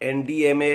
NDMA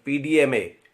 PDMA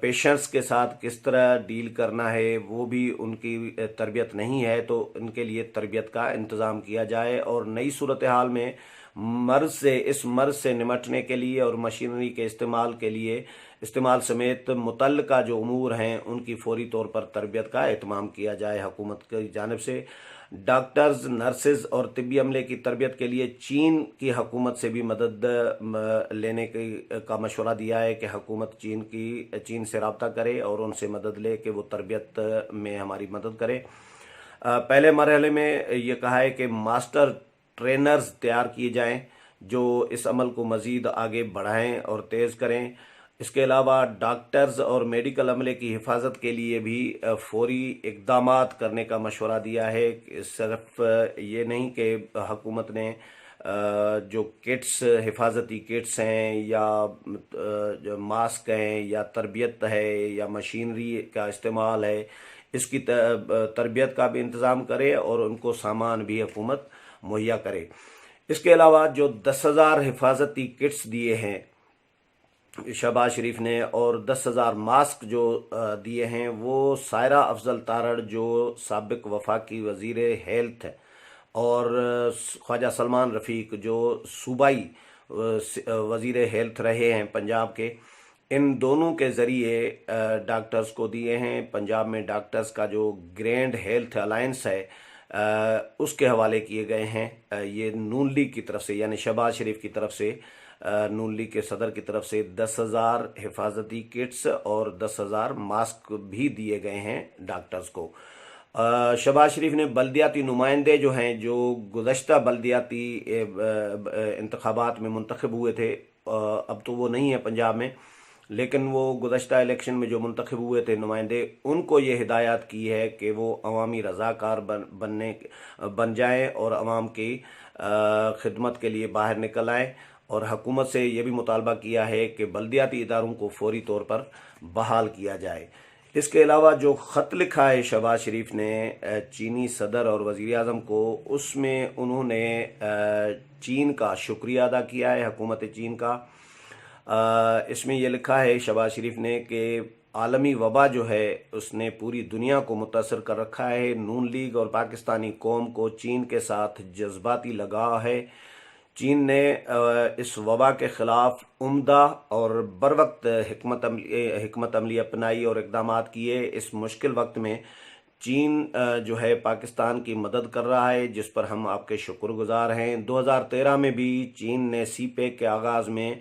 patients کے ساتھ کس طرح ڈیل کرنا ہے وہ بھی ان کی تربیت نہیں ہے، تو ان کے لیے تربیت کا انتظام کیا جائے، اور نئی صورتحال میں اس مرض سے نمٹنے کے لیے اور مشینری کے استعمال سمیت متعلقہ جو امور ہیں ان کی فوری طور پر تربیت کا اہتمام کیا جائے حکومت کی جانب سے۔ ڈاکٹرز، نرسز اور طبی عملے کی تربیت کے لیے چین کی حکومت سے بھی مدد لینے کا مشورہ دیا ہے کہ حکومت چین سے رابطہ کرے اور ان سے مدد لے کہ وہ تربیت میں ہماری مدد کرے۔ پہلے مرحلے میں یہ کہا ہے کہ ماسٹر ٹرینرز تیار کیے جائیں جو اس عمل کو مزید آگے بڑھائیں اور تیز کریں۔ اس کے علاوہ ڈاکٹرز اور میڈیکل عملے کی حفاظت کے لیے بھی فوری اقدامات کرنے کا مشورہ دیا ہے۔ صرف یہ نہیں کہ حکومت نے جو کٹس، حفاظتی کٹس ہیں یا جو ماسک ہیں یا تربیت ہے یا مشینری کا استعمال ہے، اس کی تربیت کا بھی انتظام کرے اور ان کو سامان بھی حکومت مہیا کرے۔ اس کے علاوہ جو 10,000 حفاظتی کٹس دیے ہیں شہباز شریف نے اور 10,000 ماسک جو دیے ہیں، وہ سائرہ افضل تارڑ جو سابق وفاقی وزیر ہیلتھ اور خواجہ سلمان رفیق جو صوبائی وزیر ہیلتھ رہے ہیں پنجاب کے، ان دونوں کے ذریعے ڈاکٹرز کو دیے ہیں۔ پنجاب میں ڈاکٹرز کا جو گرینڈ ہیلتھ الائنس ہے اس کے حوالے کیے گئے ہیں۔ یہ نون لیگ کی طرف سے، یعنی شہباز شریف کی طرف سے، نون لیگ کے صدر کی طرف سے 10,000 حفاظتی کٹس اور 10,000 ماسک بھی دیے گئے ہیں ڈاکٹرز کو۔ شہباز شریف نے بلدیاتی نمائندے جو ہیں، جو گزشتہ بلدیاتی انتخابات میں منتخب ہوئے تھے، اب تو وہ نہیں ہیں پنجاب میں، لیکن وہ گزشتہ الیکشن میں جو منتخب ہوئے تھے نمائندے، ان کو یہ ہدایت کی ہے کہ وہ عوامی رضاکار بن جائیں اور عوام کی خدمت کے لیے باہر نکل آئیں، اور حکومت سے یہ بھی مطالبہ کیا ہے کہ بلدیاتی اداروں کو فوری طور پر بحال کیا جائے۔ اس کے علاوہ جو خط لکھا ہے شہباز شریف نے چینی صدر اور وزیر اعظم کو، اس میں انہوں نے چین کا شکریہ ادا کیا ہے، حکومت چین کا۔ اس میں یہ لکھا ہے شہباز شریف نے کہ عالمی وبا جو ہے اس نے پوری دنیا کو متاثر کر رکھا ہے۔ نون لیگ اور پاکستانی قوم کو چین کے ساتھ جذباتی لگاؤ ہے۔ چین نے اس وبا کے خلاف عمدہ اور بروقت حکمت عملی اپنائی اور اقدامات کیے۔ اس مشکل وقت میں چین جو ہے پاکستان کی مدد کر رہا ہے، جس پر ہم آپ کے شکر گزار ہیں۔ 2013 میں بھی چین نے سی پیک کے آغاز میں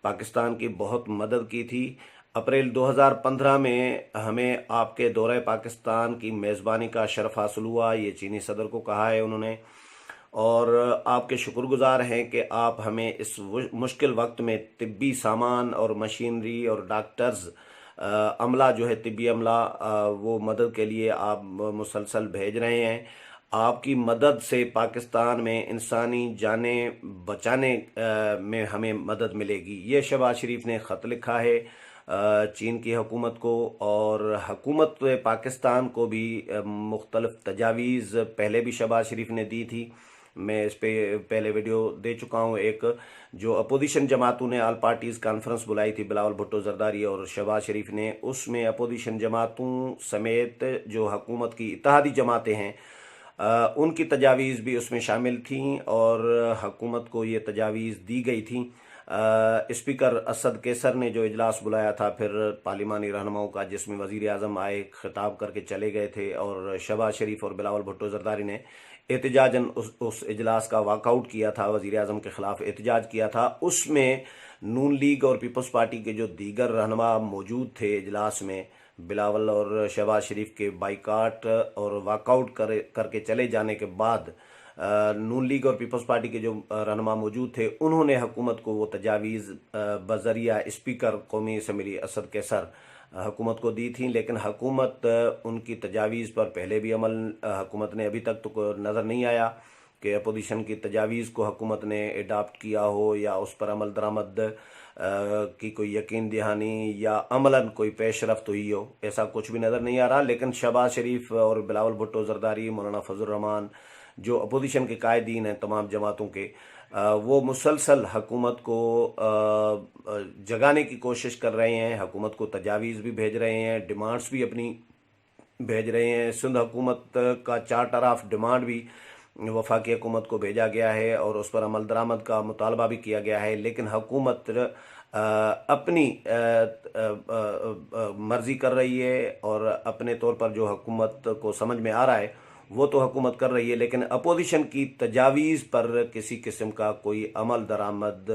پاکستان کی بہت مدد کی تھی۔ اپریل 2015 میں ہمیں آپ کے دورہ پاکستان کی میزبانی کا شرف حاصل ہوا، یہ چینی صدر کو کہا ہے انہوں نے، اور آپ کے شکر گزار ہیں کہ آپ ہمیں اس مشکل وقت میں طبی سامان اور مشینری اور ڈاکٹرز عملہ جو ہے، طبی عملہ، وہ مدد کے لیے آپ مسلسل بھیج رہے ہیں۔ آپ کی مدد سے پاکستان میں انسانی جانیں بچانے میں ہمیں مدد ملے گی۔ یہ شہباز شریف نے خط لکھا ہے چین کی حکومت کو، اور حکومت پاکستان کو بھی مختلف تجاویز پہلے بھی شہباز شریف نے دی تھی۔ میں اس پہ پہلے ویڈیو دے چکا ہوں، ایک جو اپوزیشن جماعتوں نے آل پارٹیز کانفرنس بلائی تھی، بلاول بھٹو زرداری اور شہباز شریف نے، اس میں اپوزیشن جماعتوں سمیت جو حکومت کی اتحادی جماعتیں ہیں ان کی تجاویز بھی اس میں شامل تھیں، اور حکومت کو یہ تجاویز دی گئی تھیں۔ اسپیکر اسد کیسر نے جو اجلاس بلایا تھا پھر پارلیمانی رہنماؤں کا، جس میں وزیر اعظم آئے، خطاب کر کے چلے گئے تھے، اور شہباز شریف اور بلاول بھٹو زرداری نے احتجاجاً اس اجلاس کا واک آؤٹ کیا تھا، وزیر اعظم کے خلاف احتجاج کیا تھا۔ اس میں نون لیگ اور پیپلز پارٹی کے جو دیگر رہنما موجود تھے اجلاس میں، بلاول اور شہباز شریف کے بائیکاٹ اور واک آؤٹ کر کے چلے جانے کے بعد نون لیگ اور پیپلز پارٹی کے جو رہنما موجود تھے، انہوں نے حکومت کو وہ تجاویز بذریعہ اسپیکر قومی اسمبلی اسد کیسر حکومت کو دی تھیں، لیکن حکومت ان کی تجاویز پر پہلے بھی عمل حکومت نے ابھی تک تو نظر نہیں آیا کہ اپوزیشن کی تجاویز کو حکومت نے اڈاپٹ کیا ہو یا اس پر عمل درآمد کی کوئی یقین دہانی یا عملاً کوئی پیش رفت ہوئی ہو، ایسا کچھ بھی نظر نہیں آ رہا۔ لیکن شہباز شریف اور بلاول بھٹو زرداری، مولانا فضل الرحمان جو اپوزیشن کے قائدین ہیں تمام جماعتوں کے، وہ مسلسل حکومت کو جگانے کی کوشش کر رہے ہیں، حکومت کو تجاویز بھی بھیج رہے ہیں، ڈیمانڈز بھی اپنی بھیج رہے ہیں۔ سندھ حکومت کا چارٹر آف ڈیمانڈ بھی وفاقی حکومت کو بھیجا گیا ہے اور اس پر عمل درآمد کا مطالبہ بھی کیا گیا ہے، لیکن حکومت اپنی مرضی کر رہی ہے، اور اپنے طور پر جو حکومت کو سمجھ میں آ رہا ہے وہ تو حکومت کر رہی ہے، لیکن اپوزیشن کی تجاویز پر کسی قسم کا کوئی عمل درآمد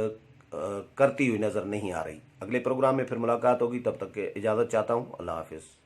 کرتی ہوئی نظر نہیں آ رہی۔ اگلے پروگرام میں پھر ملاقات ہوگی، تب تک کہ اجازت چاہتا ہوں۔ اللہ حافظ۔